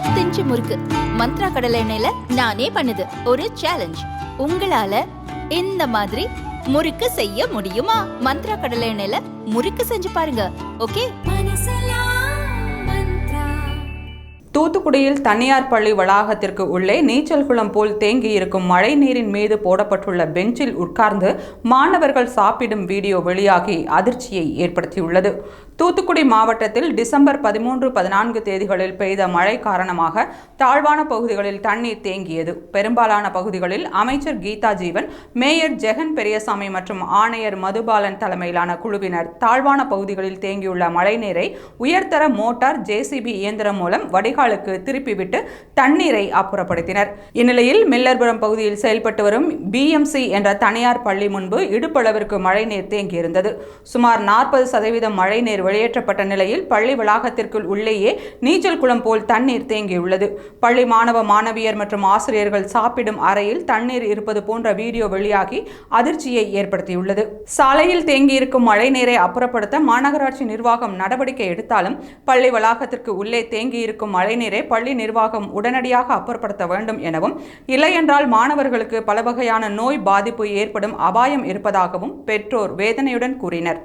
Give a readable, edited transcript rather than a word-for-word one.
1/10 inch முறுக்கு மந்த்ரா கடலை எண்ணெயில நானே பண்ணுது. ஒரு சேலஞ்ச், உங்களால இந்த மாதிரி முறுக்கு செய்ய முடியுமா? மந்த்ரா கடலை எண்ணெயில முறுக்கு செஞ்சு பாருங்க. ஓகே. தூத்துக்குடியில் தனியார் பள்ளி வளாகத்திற்கு உள்ளே நீச்சல் குளம் போல் தேங்கியிருக்கும் மழை நீரின் மீது போடப்பட்டுள்ள பெஞ்சில் உட்கார்ந்து மாணவர்கள் சாப்பிடும் வீடியோ வெளியாகி அதிர்ச்சியை ஏற்படுத்தியுள்ளது. தூத்துக்குடி மாவட்டத்தில் டிசம்பர் 13, 14 தேதிகளில் பெய்த மழை காரணமாக தாழ்வான பகுதிகளில் தண்ணீர் தேங்கியது. பெரும்பாலான பகுதிகளில் அமைச்சர் கீதா ஜீவன், மேயர் ஜெகன் பெரியசாமி மற்றும் ஆணையர் மதுபாலன் தலைமையிலான குழுவினர் தாழ்வான பகுதிகளில் தேங்கியுள்ள மழைநீரை உயர்தர மோட்டார் ஜேசிபி இயந்திரம் மூலம் வடிகாலுக்கு திருப்பிவிட்டு தண்ணீரை அப்புறப்படுத்தினர். இந்நிலையில் மில்லர்புரம் பகுதியில் செயல்பட்டு வரும் BMC என்ற தனியார் பள்ளி முன்பு இடுப்பளவிற்கு மழைநீர் தேங்கியிருந்தது. சுமார் 40% மழைநீர் வெளியேற்றப்பட்ட நிலையில் பள்ளி வளாகத்திற்குள் உள்ளேயே நீச்சல் குளம் போல் தண்ணீர் தேங்கியுள்ளது. பள்ளி மாணவ மாணவியர் மற்றும் ஆசிரியர்கள் சாப்பிடும் அறையில் தண்ணீர் இருப்பது போன்ற வீடியோ வெளியாகி அதிர்ச்சியை ஏற்படுத்தியுள்ளது. சாலையில் தேங்கியிருக்கும் மழைநீரை அப்புறப்படுத்த மாநகராட்சி நிர்வாகம் நடவடிக்கை எடுத்தாலும் பள்ளி வளாகத்திற்கு உள்ளே தேங்கியிருக்கும் மழைநீரை பள்ளி நிர்வாகம் உடனடியாக அப்புறப்படுத்த வேண்டும் எனவும், இல்லையென்றால் மாணவர்களுக்கு பல வகையான நோய் பாதிப்பு ஏற்படும் அபாயம் இருப்பதாகவும் பெற்றோர் வேதனையுடன் கூறினர்.